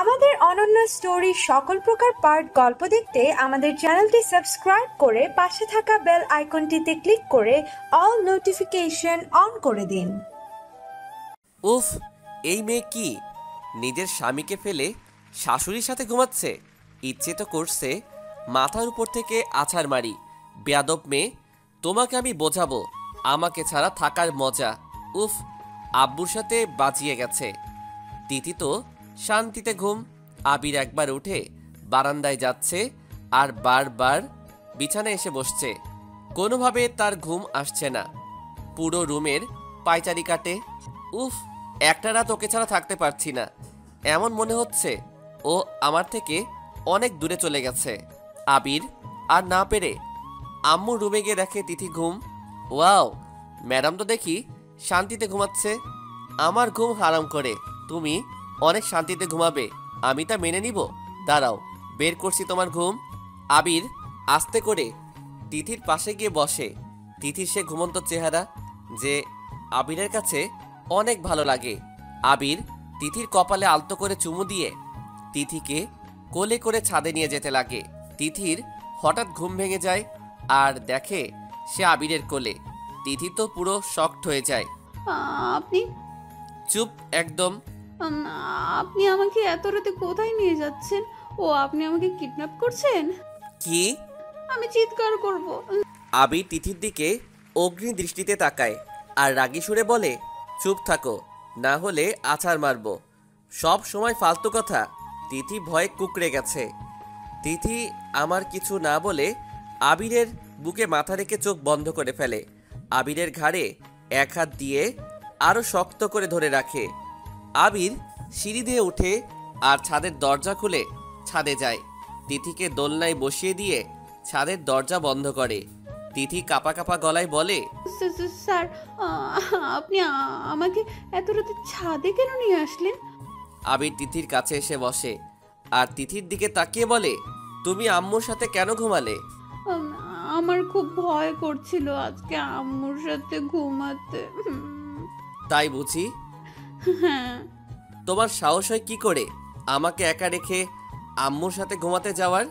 আমাদের অনন্য স্টোরি সকল প্রকার পার্ট গল্প দেখতে আমাদের চ্যানেলটি সাবস্ক্রাইব করে পাশে থাকা বেল আইকনটিতে ক্লিক করে অল নোটিফিকেশন অন করে দিন। উফ, এই মেয়ে কি নিজের স্বামীকে ফেলে শাশুড়ির সাথে ঘুমাচ্ছে? ইচ্ছে তো করছে মাথার উপর থেকে আছাড় মারি। বেয়াদব মেয়ে, তোমাকে আমি বোঝাবো আমাকে ছাড়া থাকার মজা। উফ, আব্বুর সাথে বাজিয়ে গেছে। তিথি তো শান্তিতে ঘুম। আবির একবার উঠে বারান্দায় যাচ্ছে আর বারবার বিছানায় এসে বসছে। কোনোভাবে তার ঘুম আসছে না। পুরো রুমের পায়চারি কাটে। উফ, একটা রাত ওকে ছাড়া থাকতে পারছি না। এমন মনে হচ্ছে ও আমার থেকে অনেক দূরে চলে গেছে। আবির আর না পেরে আম্মুর রুমে গিয়ে দেখে তিথি ঘুম। ওয়াও, ম্যাডাম তো দেখি শান্তিতে ঘুমাচ্ছে। আমার ঘুম হারাম করে তুমি অনেক শান্তিতে ঘুমাবে, আমি তা মেনে নিব। দাঁড়াও, বের করছি তোমার ঘুম। আবির আস্তে করে তিথির পাশে গিয়ে বসে। তিথির সে ঘুমন্ত চেহারা যে আবিরের কাছে অনেক ভালো লাগে। আবির তিথির কপালে আলতো করে চুমু দিয়ে তিথিকে কোলে করে ছাদে নিয়ে যেতে লাগে। তিথির হঠাৎ ঘুম ভেঙে যায় আর দেখে সে আবিরের কোলে। তিথি তো পুরো শকড হয়ে যায়। আপনি চুপ একদম। আপনি আমাকে এত রাতে কোথায় নিয়ে যাচ্ছেন? ও আপনি আমাকে কিডন্যাপ করছেন? কি? আমি চিৎকার করব। আবির তিথির দিকে অগ্নি দৃষ্টিতে তাকায় আর রাগী সুরে বলে, চুপ থাকো, না হলে আছাড় মারবো। সব সময় ফালতু কথা। তিথি ভয়ে কুঁকড়ে গেছে। তিথি আমার কিছু না বলে আবিরের বুকে মাথা রেখে চোখ বন্ধ করে ফেলে। আবিরের ঘাড়ে এক হাত দিয়ে আরো শক্ত করে ধরে রাখে। আবির সিঁড়ি দিয়ে উঠে আর ছাদের দরজা খুলে ছাদে যায়। তিথিকে দোলনায় বসিয়ে দিয়ে ছাদের দরজা বন্ধ করে। তিথি কাঁপা কাঁপা গলায় বলে, স্যার, আপনি আমাকে এত রাতে ছাদে কেন নিয়ে আসলেন? আবির তিথির কাছে এসে বসে আর তিথির দিকে তাকিয়ে বলে, তুমি আম্মুর সাথে কেন ঘুমালে? আমার খুব ভয় করছিল আজকে আম্মুর সাথে ঘুমাতে। তাই বুঝি? হ্যাঁ। তোমার সাহস হয় কি করে আমাকে একা রেখে আম্মুর সাথে ঘুমাতে যাওয়ার?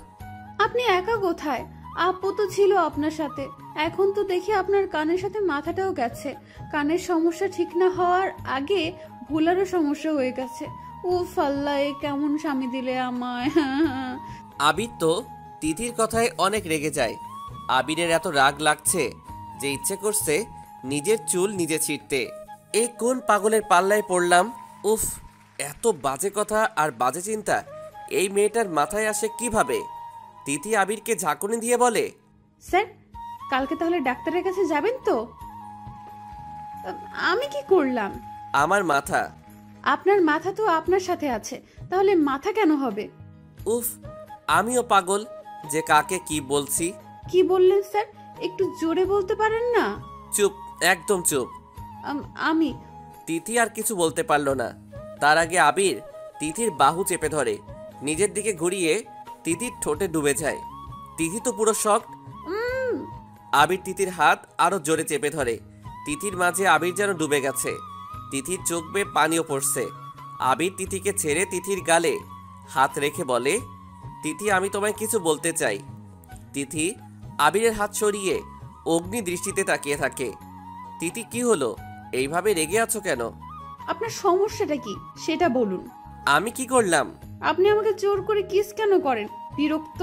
আপনি একা কোথায়? আপু তো ছিল আপনার সাথে। এখন তো দেখি আপনার কানের সাথে মাথাটাও গেছে। কানের সমস্যা ঠিক না হওয়ার আগে ভুলারও সমস্যা হয়ে গেছে। উফ আল্লাহ, কেমন স্বামী দিলে আমায়। আবির তো তিথির কথায় অনেক রেগে যায়। আবিরের এত রাগ লাগছে যে ইচ্ছে করছে নিজের চুল নিজে ছিঁড়তে। এই কোন পাগলের পাল্লায় পড়লাম? উফ, এত বাজে কথা আর বাজে চিন্তা এই মেয়েটার মাথায় আসে কিভাবে? তিথি আবিরকে ঝাঁকুনি দিয়ে বলে, স্যার, কালকে তাহলে ডাক্তারের কাছে যাবেন তো? আমি কি করলাম? আমার মাথা। আপনার মাথা তো আপনার সাথে আছে, তাহলে মাথা কেন হবে? উফ, আমিও পাগল যে কাকে কি বলছি। কি বললেন স্যার? একটু জোরে বলতে পারেন না? চুপ, একদম চুপ। আমি তিথি আর কিছু বলতে পারল না। তার আগে আবির তিথির বাহু চেপে ধরে নিজের দিকে ঘুরিয়ে তিথির ঠোঁটে ডুবে যায়। তিথি তো পুরো শক। আবির তিথির হাত আরো জোরে চেপে ধরে। তিথির মাঝে আবির যেন ডুবে গেছে। তিথির চোখ বেয়ে পানিও পড়ছে। আবির তিথিকে ছেড়ে তিথির গালে হাত রেখে বলে, তিথি, আমি তোমায় কিছু বলতে চাই। তিথি আবিরের হাত সরিয়ে অগ্নি দৃষ্টিতে তাকিয়ে থাকে। তিথি, কি হলো? এইভাবে রেগে আছো কেন? আপনার সমস্যাটা কি সেটা বলুন। আমি কি করলাম? আপনি আমাকে জোর করে কিস কেন করেন? বিরক্ত।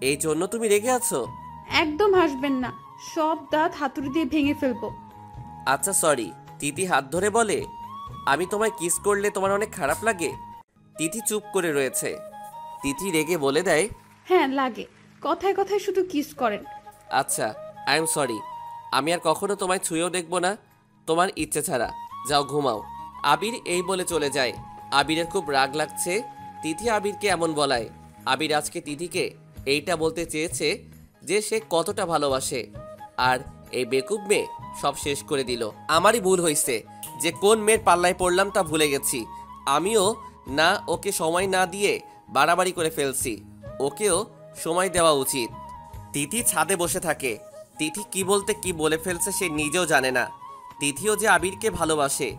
এই জন্য তুমি রেগে আছো? একদম হাসবেন না, সব দাঁত হাতুড়ি দিয়ে ভেঙে ফেলবো। আচ্ছা সরি। তিথি হাত ধরে বলে, আমি তোমায় কিস করলে তোমার অনেক খারাপ লাগে? তিথি চুপ করে রয়েছে। তিথি রেগে বলে দেয়, হ্যাঁ লাগে, কথায় কথায় শুধু কিস করেন। আচ্ছা, আই এম সরি। আমি আর কখনো তোমায় ছুঁয়েও দেখবো না, তোমার ইচ্ছে ছাড়া। যাও ঘুমাও। আবির এই বলে চলে যায়। আবিরের খুব রাগ লাগছে তিথি আবিরকে এমন বলায়। আবির আজকে তিথিকে এইটা বলতে চেয়েছে যে সে কতটা ভালোবাসে, আর এই বেকুব মেয়ে সব শেষ করে দিল। আমারই ভুল হয়েছে যে কোন মেয়ের পাল্লায় পড়লাম তা ভুলে গেছি। আমিও না ওকে সময় না দিয়ে বাড়াবাড়ি করে ফেলছি। ওকেও সময় দেওয়া উচিত। তিথি ছাদে বসে থাকে। তিথি কি বলতে কি বলে ফেলছে সে নিজেও জানে না। তিথিও যে আবিরকে ভালোবাসে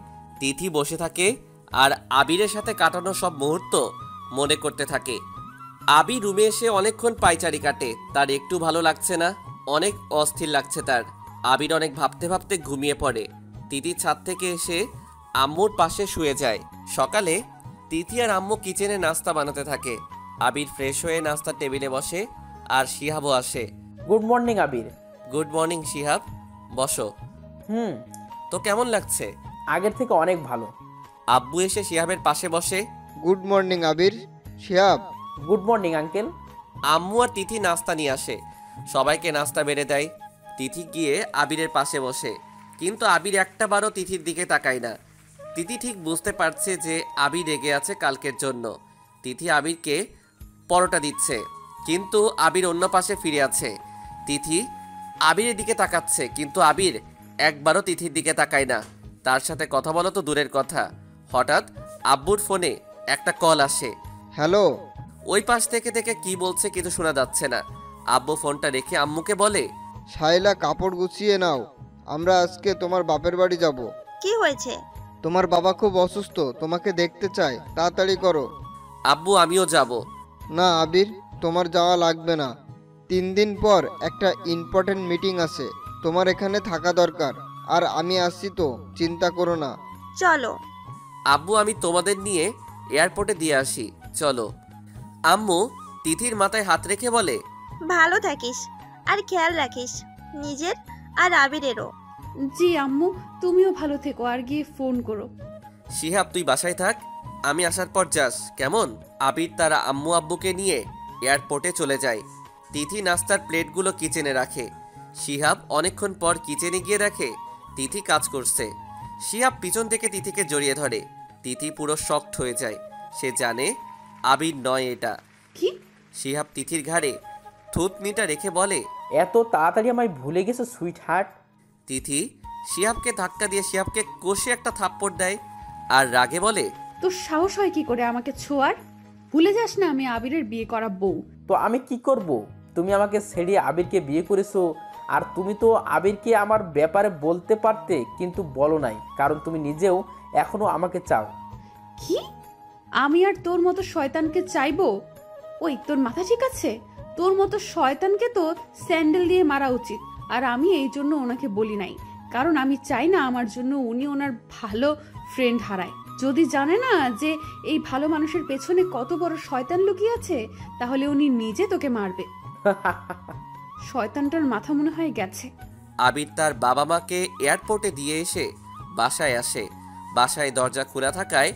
তিথি বসে থাকে আর আবিরের সাথে কাটানো সব মুহূর্ত মনে করতে থাকে। আবির রুমে এসে অনেকক্ষণ পায়চারি কাটে, তার একটু ভালো লাগছে না, অনেক অস্থির লাগছে তার। আবির অনেক ভাবতে ভাবতে ঘুমিয়ে পড়ে। তিথি ছাদ থেকে এসে আম্মুর পাশে শুয়ে যায়। সকালে তিথি আর আম্মু কিচেনে নাস্তা বানাতে থাকে। আবির ফ্রেশ হয়ে নাস্তার টেবিলে বসে আর শিহাবও আসে। গুড মর্নিং আবির। গুড মর্নিং শিহাব, বসো। তো কেমন লাগছে? আগের থেকে অনেক ভালো। আব্বু এসে শিহাবের পাশে বসে। Good morning Abir. Shihab. Good morning uncle. আম্মু আর তিথি নাস্তা নিয়ে আসে, সবাইকে নাস্তা বেড়ে দেয়। তিথি গিয়ে আবিরের পাশে বসে, কিন্তু আবির একটা বারও তিথির দিকে তাকায় না। তিথি ঠিক বুঝতে পারছে যে আবির রেগে আছে কালকের জন্য। তিথি আবিরকে পরোটা দিচ্ছে, কিন্তু আবির অন্য পাশে ফিরে আছে। তিথি আবিরের দিকে তাকাচ্ছে, কিন্তু আবির একবারও তিথির দিকে তাকায় না। তার সাথে কথা বলা তো দূরের কথা, হঠাৎ আব্বুর ফোনে একটা কল আসে। হ্যালো। ওই পাশ থেকে কি বলছে কিছু শোনা যাচ্ছে না। আব্বু ফোনটা রেখে আম্মুকে বলে, শাইলা কাপড় গুছিয়ে নাও, আমরা আজকে তোমার বাপের বাড়ি যাব। কি হয়েছে? তোমার বাবা খুব অসুস্থ, তোমাকে দেখতে চায়, তাড়াতাড়ি করো। আব্বু আমিও যাব। না আবির, তোমার যাওয়া লাগবে না। 3 দিন পর একটা ইম্পর্টেন্ট মিটিং আছে, তোমার এখানে থাকা দরকার। আর আমি আসছি তো, চিন্তা করো না। চলো। আব্বু আমি তোমাদের নিয়ে এয়ারপোর্টে দিয়ে আসি, চলো। আম্মু তিথির মাথায় হাত রেখে বলে, ভালো থাকিস আর খেয়াল রাখিস নিজের আর আবিরেরও। জি আম্মু, তুমিও ভালো থেকো আর গিয়ে ফোন করো। শিহাব তুই বাসায় থাক, আমি আসার পর যাস, কেমন? আবির তারা আম্মু আব্বুকে নিয়ে এয়ারপোর্টে চলে যায়। তিথি নাস্তার প্লেটগুলো কিচেনে রাখে। শিহাব অনেকক্ষণ পর কিচেনে গিয়ে দেখে তিথি কাজ করছে। শিহাব পিছন থেকে তিথিকে জড়িয়ে ধরে। তিথি পুরো শকড হয়ে যায়, সে জানে আবির নয় এটা। কি? শিহাব তিথির ঘাড়ে থুতনিটা রেখে বলে, এত তাড়াতাড়ি আমায় ভুলে গেছো সুইট হার্ট। তিথি শিহাবকে ধাক্কা দিয়ে শিহাবকে কষে একটা থাপ্পড় দেয় আর রাগে বলে, তোর সাহস হয় কি করে আমাকে ছোঁয়ার? ভুলে যাস না আমি আবিরের বিয়ে করা বউ। তো আমি কি করব? তুমি আমাকে ছেড়ে আবিরকে বিয়ে করেছো, আর তুমি তো আবিরকে আমার ব্যাপারে বলতে পারতে, কিন্তু বলো নাই, কারণ তুমি নিজেও এখনো আমাকে চাও। কি? আমি আর তোর মতো শয়তানকে চাইবো? ওই তোর মাথা ঠিক আছে? তোর মতো শয়তানকে তো স্যান্ডেল দিয়ে মারা উচিত। আর আমি এই জন্য ওনাকে বলি নাই, কারণ আমি চাই না আমার জন্য উনি ওনার ভালো ফ্রেন্ড হারায়। যদি জানে না যে এই ভালো মানুষের পেছনে কত বড় শয়তান লুকিয়ে আছে, তাহলে উনি নিজে তোকে মারবে। শয়তানটার মাথা মনে হয় গেছে। আবির তার বাবা মাকে এয়ারপোর্টে দিয়ে এসে বাসায় আসে। বাসায় দরজা খোলা থাকায়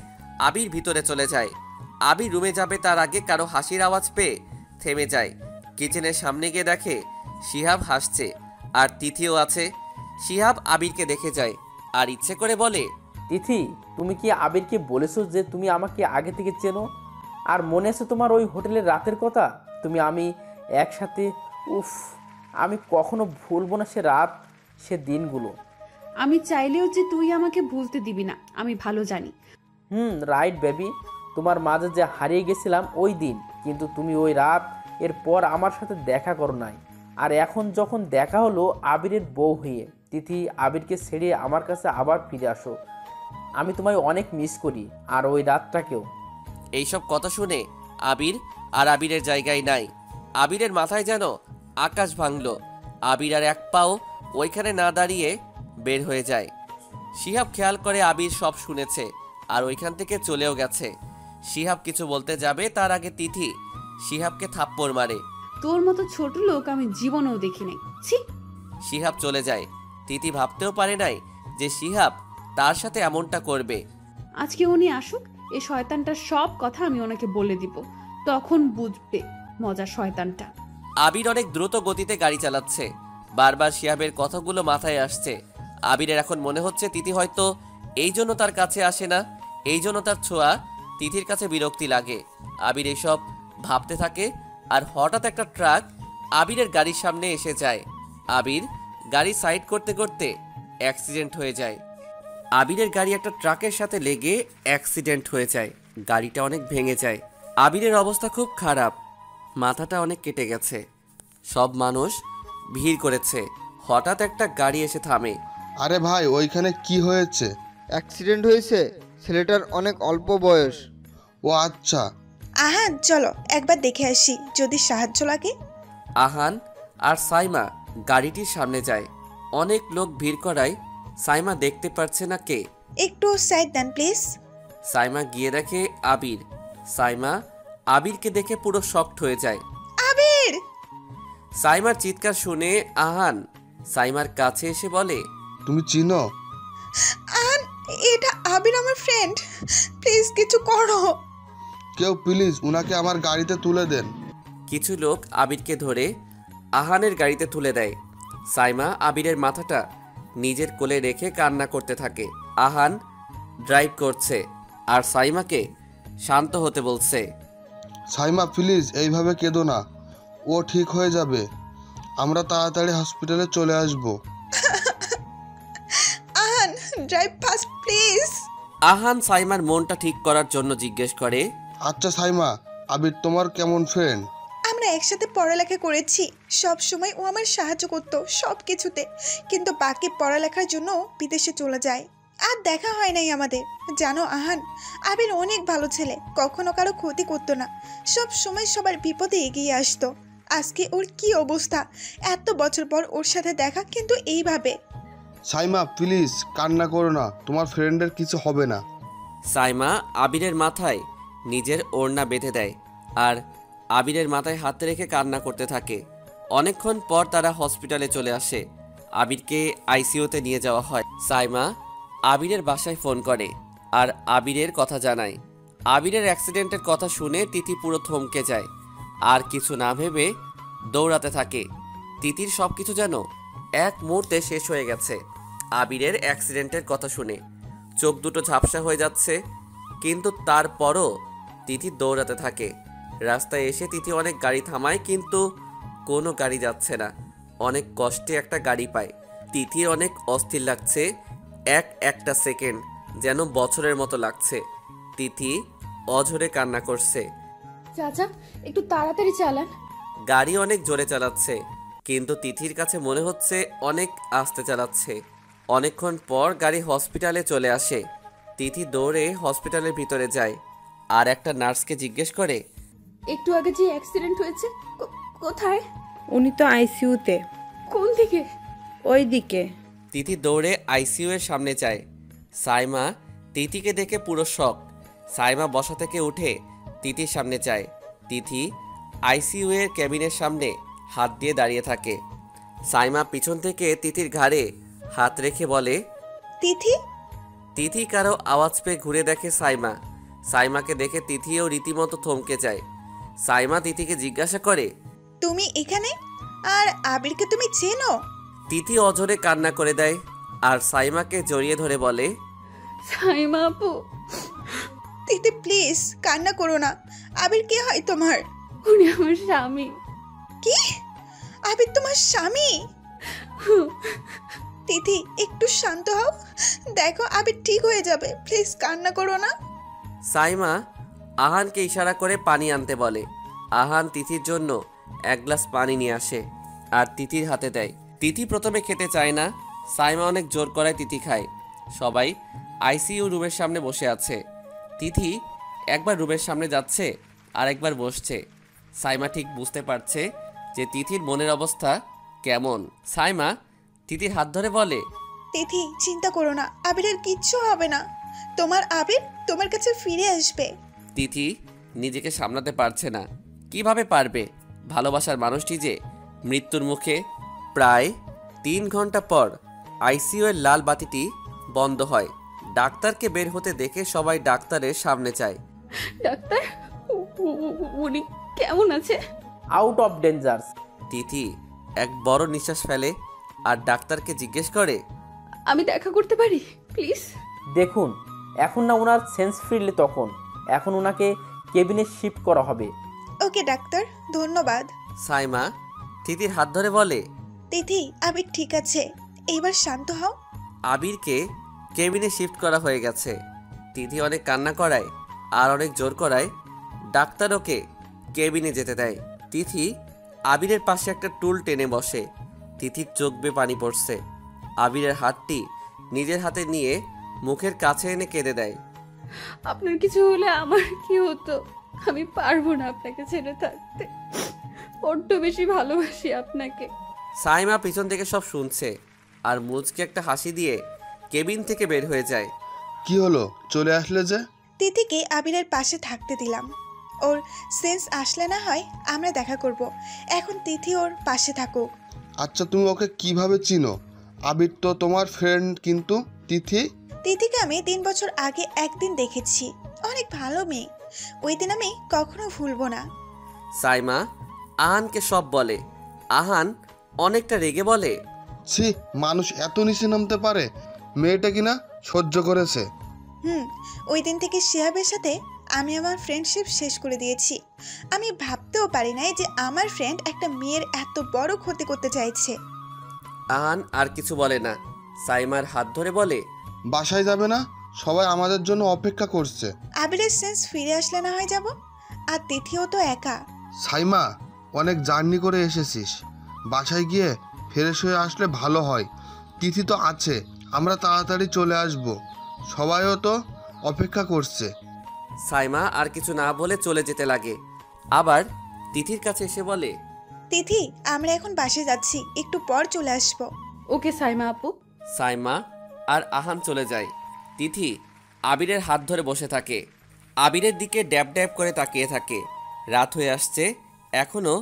আবির ভিতরে চলে যায়। আবির রুমে যাবে তার আগে কারো হাসির আওয়াজ পেয়ে থেমে যায়। কিচেনের সামনে গিয়ে দেখে শিহাব হাসছে আর তিথিও আছে। শিহাব আবিরকে দেখে যায় আর ইচ্ছে করে বলে, তিথি, তুমি কি আবিরকে বলেছো যে তুমি আমাকে আগে থেকে চেনো? আর মনে আছে তোমার ওই হোটেলের রাতের কথা? আমি একসাথে, উফ, আমি কখনো ভুলবো না সে রাত, সে দিনগুলো। আমি চাইলেও যে তুই আমাকে ভুলতে দিবি না, আমি ভালো জানি। রাইট বেবি, তোমার মাঝে যে হারিয়ে গেছিলাম ওই দিন, কিন্তু তুমি ওই রাত এরপর আমার সাথে দেখা করো নাই। আর এখন যখন দেখা হলো আবিরের বউ হয়ে, তিথি আবিরকে ছেড়ে আমার কাছে আবার ফিরে আসো। আমি তোমায় অনেক মিস করি, আর ওই রাতটাকেও। এইসব কথা শুনে আবির আর আবিরের জায়গায় নাই। আবিরের মাথায় যেন আকাশ ভাঙল। আবির আর এক পাও ওইখানে না দাঁড়িয়ে বের হয়ে যায়। শিহাব খেয়াল করে আবির সব শুনেছে আর ওইখান থেকে চলেও গেছে। শিহাব কিছু বলতে যাবে তার আগে তিথি শিহাবকে থাপ্পড় মারে। তোর মতো ছোট লোক আমি জীবনেও দেখি নাই, ছি। শিহাব চলে যায়। তিথি ভাবতেও পারে নাই যে শিহাব তার সাথে এমনটা করবে। আজকে উনি আসুক, এই শয়তানটার সব কথা আমি ওনাকে বলে দিব, তখন বুঝবে মজা শয়তানটা। আবির অনেক দ্রুত গতিতে গাড়ি চালাচ্ছে। বারবার শিহাবের কথাগুলো মাথায় আসছে। আবিরের এখন মনে হচ্ছে তিথি হয়তো এই জন্য তার কাছে আসে না, এই জন্য তার ছোঁয়া তিথির কাছে বিরক্তি লাগে। আবির এসব ভাবতে থাকে আর হঠাৎ একটা ট্রাক আবিরের গাড়ির সামনে এসে যায়। আবির গাড়ি সাইড করতে করতে অ্যাক্সিডেন্ট হয়ে যায়। আবিরের গাড়ি একটা ট্রাকের সাথে লেগে অ্যাক্সিডেন্ট হয়ে যায়। গাড়িটা অনেক ভেঙে যায়। আবিরের অবস্থা খুব খারাপ, মাথাটা অনেক কেটে গেছে। সব মানুষ ভিড় করেছে। হঠাৎ একটা গাড়ি এসে থামে। আরে ভাই, ওইখানে কি হয়েছে? অ্যাক্সিডেন্ট হয়েছে, ছেলেটার অনেক অল্প বয়স। ও আচ্ছা। আহান চলো একবার দেখে আসি, যদি সাহায্য লাগে। আহান আর সাইমা গাড়িটির সামনে যায়। অনেক লোক ভিড় করায় সাইমা দেখতে পারছে না কে। একটু সাইড দেন প্লিজ। সাইমা গিয়ে দেখে আবির। সাইমা আবিরকে দেখে পুরো শকড হয়ে যায়। আবির! সাইমার চিৎকার শুনে আহান সাইমার কাছে এসে বলে, তুমি চিনো? আহান, এটা আবির আমার ফ্রেন্ড, প্লিজ কিছু করো। কেউ প্লিজ উনাকে আমার গাড়িতে তুলে দেন। কিছু লোক আবিরকে ধরে আহানের গাড়িতে তুলে দেয়। সাইমা আবিরের মাথাটা নিজের কোলে রেখে কান্না করতে থাকে। আহান ড্রাইভ করছে আর সাইমাকে শান্ত হতে বলছে। সাইমা প্লিজ এইভাবে কেঁদো না, ও ঠিক হয়ে যাবে। আমরা তাড়াতাড়ি হসপিটালে চলে আসব। Ahan drive fast please. Ahan সাইমার মনটা ঠিক করার জন্য জিজ্ঞেস করে, আচ্ছা সাইমা, আবির তোমার কেমন ফ্রেন্ড? আমরা একসাথে পড়ালেখা করেছি, সব সময় ও আমার সাহায্য করতো সব কিছুতে, কিন্তু বাকি পড়ালেখার জন্য বিদেশে চলে যায়, আর দেখা হয় নাই আমাদের। জানো আহান, আবির অনেক ভালো ছেলে, কখনো কারো ক্ষতি করতো না, সব সময় সবার বিপদে এগিয়ে আসতো। আজকে ওর কি অবস্থা, এত বছর পর ওর সাথে দেখা, কিন্তু এইভাবে। সাইমা প্লিজ কান্না করো না, তোমার ফ্রেন্ডের কিছু হবে না। সাইমা আবিরের মাথায় নিজের ওড়না বেঁধে দেয় আর আবিরের মাথায় হাত রেখে কান্না করতে থাকে। অনেকক্ষণ পর তারা হসপিটালে চলে আসে। আবিরকে আইসিইউতে নিয়ে যাওয়া হয়। সাইমা আবিরের বাসায় ফোন করে আর আবিরের কথা জানায়। আবিরের অ্যাক্সিডেন্টের কথা শুনে তিথি পুরো থমকে যায় আর কিছু না ভেবে দৌড়াতে থাকে। তিথির সব কিছু যেন এক মুহূর্তে শেষ হয়ে গেছে। আবিরের অ্যাক্সিডেন্টের কথা শুনে চোখ দুটো ঝাপসা হয়ে যাচ্ছে, কিন্তু তারপরও তিথি দৌড়াতে থাকে। রাস্তায় এসে তিথি অনেক গাড়ি থামায়, কিন্তু কোনো গাড়ি যাচ্ছে না। অনেক কষ্টে একটা গাড়ি পায়। তিথির অনেক অস্থির লাগছে, একটা সেকেন্ড যেন বছরের মতো লাগছে। তিথি অঝরে কান্না করছে। চাচা একটু তাড়াতাড়ি চালান। গাড়ি অনেক জোরে চালাচ্ছে, কিন্তু তিথির কাছে মনে হচ্ছে অনেক আস্তে চালাচ্ছে। অনেকক্ষণ পর গাড়ি হসপিটালে চলে আসে। তিথি দৌড়ে হসপিটালের ভিতরে যায় আর একটা নার্সকে জিজ্ঞেস করে, একটু আগে যে অ্যাক্সিডেন্ট হয়েছে কোথায়? উনি তো আইসিইউতে। কোন দিকে? ওই দিকে। তিথি দৌড়ে আইসিইউ এর সামনে যায়। সাইমা তিথিকে দেখে পুরো শক। সাইমা বসা থেকে উঠে তিথির সামনে যায়। তিথি আইসিইউ এর ক্যাবিনের সামনে হাত দিয়ে দাঁড়িয়ে থাকে। সাইমা পিছন থেকে তিথির ঘাড়ে হাত রেখে বলে, তিথি? তিথি কারো আওয়াজ পেয়ে ঘুরে দেখে সাইমা। সাইমাকে দেখে তিথিও রীতিমতো থমকে যায়। সাইমা তিথিকে জিজ্ঞাসা করে, তুমি এখানে? আর আবিরকে তুমি চেনো? তিথি অঝরে কান্না করে দেয় আর সাইমাকে জড়িয়ে ধরে বলে, সাইমা আপু। তিথি প্লিজ কান্না করো না, আবির কে হয় তোমার? উনি আমার স্বামী। কি? আবির তোমার স্বামী? তিথি একটু শান্ত হও, দেখো আবির ঠিক হয়ে যাবে, প্লিজ কান্না করো না। সাইমা আহানকে ইশারা করে পানি আনতে বলে। আহান তিথির জন্য এক গ্লাস পানি নিয়ে আসে আর তিথির হাতে দেয়। তিথি প্রথমে খেতে চায় না, সাইমা অনেক জোর করায় তিথি খায়। সবাই আইসিইউ রুমের সামনে বসে আছে। তিথি একবার রুমের সামনে যাচ্ছে আর একবার বসছে। সাইমা ঠিক বুঝতে পারছে যে তিথির মনের অবস্থা কেমন। সাইমা তিথির হাত ধরে বলে, তিথি চিন্তা করো না, আবিরের কিচ্ছু হবে না, তোমার আবির তোমার কাছে ফিরে আসবে। তিথি নিজেকে সামলাতে পারছে না। কিভাবে পারবে? ভালোবাসার মানুষটি যে মৃত্যুর মুখে। প্রায় 3 ঘন্টা পর আইসিইউ এর লাল বাতিটি বন্ধ হয়। ডাক্তারকে বের হতে দেখে সবাই ডাক্তারের সামনে যায়। ডাক্তার, উনি কেমন আছে? Out of danger. তিথি এক বড় নিঃশ্বাস ফেলে আর ডাক্তারকে জিজ্ঞেস করে, আমি দেখা করতে পারি প্লিজ? দেখুন, এখন না ওনার সেন্স ফিরলে তখন। এখন ওনাকে কেবিনে শিফট করা হবে। ওকে ডাক্তার, ধন্যবাদ। সাইমা তিথির হাত ধরে বলে, তিথি আবির ঠিক আছে, এইবার শান্ত হও। আবিরকে কেবিনে শিফট করা হয়ে গেছে। তিথি অনেক কান্না করায় আর অনেক জোর করায় ডাক্তার ওকে কেবিনে যেতে দেয়। তিথি আবিরের পাশে একটা টুল টেনে বসে। তিথির চোখ বেয়ে পানি পড়ছে। আবিরের হাতটি নিজের হাতে নিয়ে মুখের কাছে এনে কেঁদে দেয়। আপনার কিছু হলে আমার কি হতো? আমি পারবো না আপনাকে ছেড়ে থাকতে। বড্ড বেশি ভালোবাসি আপনাকে। সাইমা পিছন থেকে সব শুনছে আর মুচকে একটা হাসি দিয়ে কেবিন থেকে বের হয়ে যায়। কি হলো, চলে আসলে যে? তিথিকে আবিরের পাশে থাকতে দিলাম। ওর সেন্স আসলে না হয় আমরা দেখা করব। এখন তিথি ওর পাশে থাকুক। আচ্ছা, তুমি ওকে কিভাবে চিনো? আবির তো তোমার ফ্রেন্ড, কিন্তু তিথিকে আমি 3 বছর আগে একদিন দেখেছি। অনেক ভালো মেয়ে। ওই দিন আমি কখনো ভুলবো না। সাইমা আহানকে সব বলে। আহান অনেকটা রেগে বলে, ছি, মানুষ এত নিচে নামতে পারে? মেয়েটা কিনা সহ্য করেছে। ওই দিন থেকে শিহাবের সাথে আমি আমার ফ্রেন্ডশিপ শেষ করে দিয়েছি। আমি ভাবতেও পারি নাই যে আমার ফ্রেন্ড একটা মেয়ের এত বড় ক্ষতি করতে চাইছে। আহান আর কিছু বলে না। সাইমার হাত ধরে বলে, বাসায় যাবে না? সবাই আমাদের জন্য অপেক্ষা করছে। আবিরের সেন্স ফিরে আসলে না হয় যাব। আর তিথিও তো একা। সাইমা, অনেক জার্নি করে এসেছিস, বাসায় গিয়ে ফ্রেশ হয়ে আসলে ভালো হয়। তিথি তো আছে, আমরা তাড়াতাড়ি চলে আসব, সবাইও তো অপেক্ষা করছে। সাইমা আর কিছু না বলে চলে যেতে লাগে। আবার তিথির কাছে এসে বলে, তিথি, আমরা এখন বাসায় যাচ্ছি, একটু পর চলে আসবো। ওকে সাইমা আপু। সাইমা আর আহান চলে যায়। তিথি আবিরের হাত ধরে বসে থাকে। আবিরের দিকে ড্যাব ড্যাব করে তাকিয়ে থাকে। রাত হয়ে আসছে, এখনও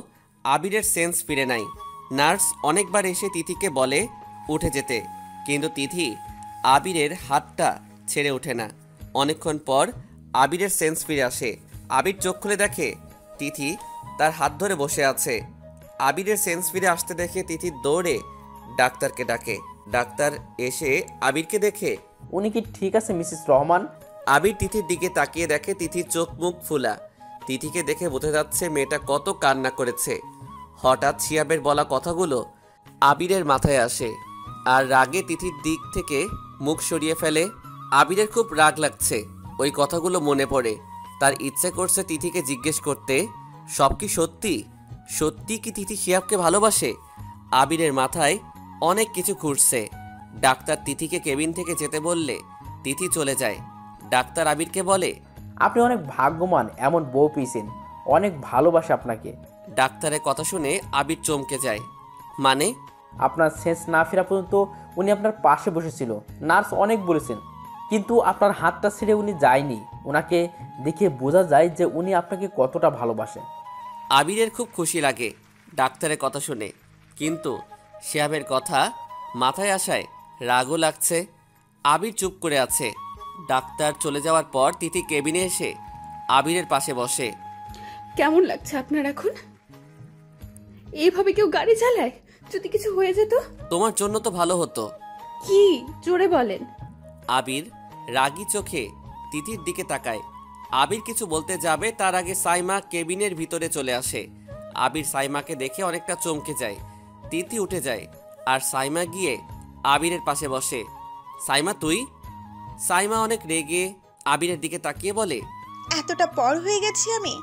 আবিরের সেন্স ফিরে নাই। নার্স অনেকবার এসে তিথিকে বলে উঠে যেতে, কিন্তু তিথি আবিরের হাতটা ছেড়ে ওঠে না। অনেকক্ষণ পর আবিরের সেন্স ফিরে আসে। আবির চোখ খুলে দেখে তিথি তার হাত ধরে বসে আছে। আবিরের সেন্স ফিরে আসতে দেখে তিথি দৌড়ে ডাক্তারকে ডাকে। ডাক্তার এসে আবিরকে দেখে, উনি কি ঠিক আছে মিসেস রহমান? আবির তিথির দিকে তাকিয়ে দেখে তিথির চোখ মুখ ফুলা। তিথিকে দেখে বোঝা যাচ্ছে মেয়েটা কত কান্না করেছে। হঠাৎ শিয়াবের বলা কথাগুলো আবিরের মাথায় আসে আর রাগে তিথির দিক থেকে মুখ সরিয়ে ফেলে। আবিরের খুব রাগ লাগছে। ওই কথাগুলো মনে পড়ে। তার ইচ্ছে করছে তিথিকে জিজ্ঞেস করতে, সব কি সত্যি? সত্যি কি তিথি শিয়াবকে ভালোবাসে? আবিরের মাথায় অনেক কিছু ঘুরছে। ডাক্তার তিথিকে কেবিন থেকে যেতে বললে তিথি চলে যায়। ডাক্তার আবিরকে বলে, আপনি অনেক ভাগ্যবান, এমন বউ পেয়েছেন, অনেক ভালোবাসে আপনাকে। ডাক্তারের কথা শুনে আবির চমকে যায়। মানে? আপনার সেন্স না ফেরা পর্যন্ত উনি আপনার পাশে বসেছিল, নার্স অনেক বলেছেন, কিন্তু আপনার হাতটা ছেড়ে উনি যায়নি। ওনাকে দেখে বোঝা যায় যে উনি আপনাকে কতটা ভালোবাসে। আবিরের খুব খুশি লাগে ডাক্তারের কথা শুনে, কিন্তু শিয়াবের কথা মাথায় আসায় রাগও লাগছে। আবির চুপ করে আছে। ডাক্তার চলে যাওয়ার পর তিথি কেবিনে এসে আবিরের পাশে বসে। কেমন লাগছে আপনার এখন? এইভাবে কেউ গাড়ি চালায়? যদি কিছু হয়ে যেত? তোমার জন্য তো ভালো হতো। কি জোরে বলেন। আবির রাগী চোখে তিথির দিকে তাকায়। আবির কিছু বলতে যাবে তার আগে সাইমা কেবিনের ভিতরে চলে আসে। আবির সাইমাকে দেখে অনেকটা চমকে যায়। তিথি উঠে যায় আর সাইমা গিয়ে আবিরের পাশে বসে। সাইমা তুই? সাইমা অনেক রেগে আবিরের দিকে তাকিয়ে বলে, এতটা পর হয়ে গেছি আমি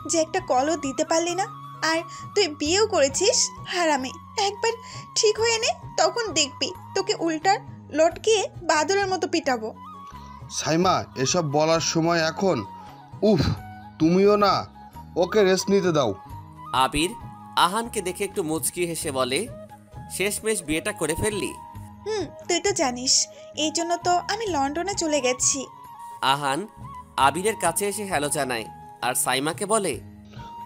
যে একটা কলও দিতে পারলি না। আর তুই বিয়েও করেছিস, হারামি। একবার ঠিক হয়ে নে, তখন দেখবি তোকে উল্টার লটকিয়ে বাদরের মতো পিটাবো। সাইমা, এসব বলার সময় এখন? উফ, তুমিও না, ওকে রেস্ট নিতে দাও। আবির আহানকে দেখে একটু মুচকি হেসে বলে, শেষমেশ বিয়েটা করে ফেললি? তুই তো জানিস, এই জন্য তো আমি লন্ডনে চলে গেছি। আহান আবিরের কাছে এসে হ্যালো জানায় আর সাইমাকে বলে,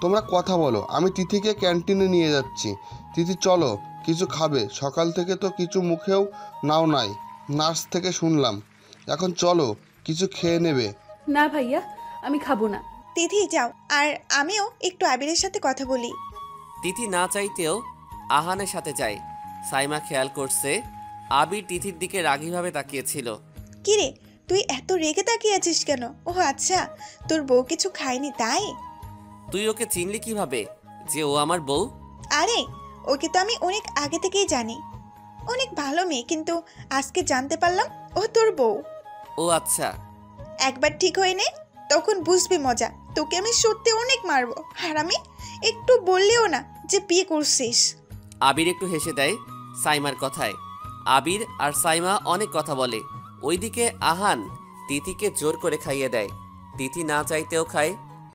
তোমরা কথা বলো, আমি তিথিকে ক্যান্টিনে নিয়ে যাচ্ছি। তিথি চলো, কিছু খাবে, সকাল থেকে তো কিছু মুখেও নাও নাই, নার্স থেকে শুনলাম। এখন চলো, কিছু খেয়ে নেবে। না ভাইয়া, আমি খাবো না। তিথি যাও, আর আমিও একটু আবিরের সাথে কথা বলি। তিথি না চাইতেও আহানের সাথে যায়। সাইমা খেয়াল করছে আবির তিথির দিকে রাগীভাবে তাকিয়েছিল। কিরে, তুই এত রেগে তাকিয়ে আছিস কেন? ও আচ্ছা, তোর বউ কিছু খায়নি তাই? তুই ওকে চিনলি কিভাবে যে ও আমার বউ? আরে, ওকে তো আমি অনেক আগে থেকেই জানি। অনেক ভালো মেয়ে, কিন্তু আজকে জানতে পারলাম ও তোর বউ। ও আচ্ছা। একবার ঠিক হয়ে নে, তখন বুঝবি মজা। তোকে আমি সত্যি অনেক মারবো, হারামি। একটু বললেও না যে বিয়ে করছিস। আবির একটু হেসে দেয় সাইমার কথায়। আবির আর সাইমা অনেক কথা বলে। ওইদিকে আহান তিথিকে জোর করে খাইয়ে দেয়। তিথি না চাইতেও খায়।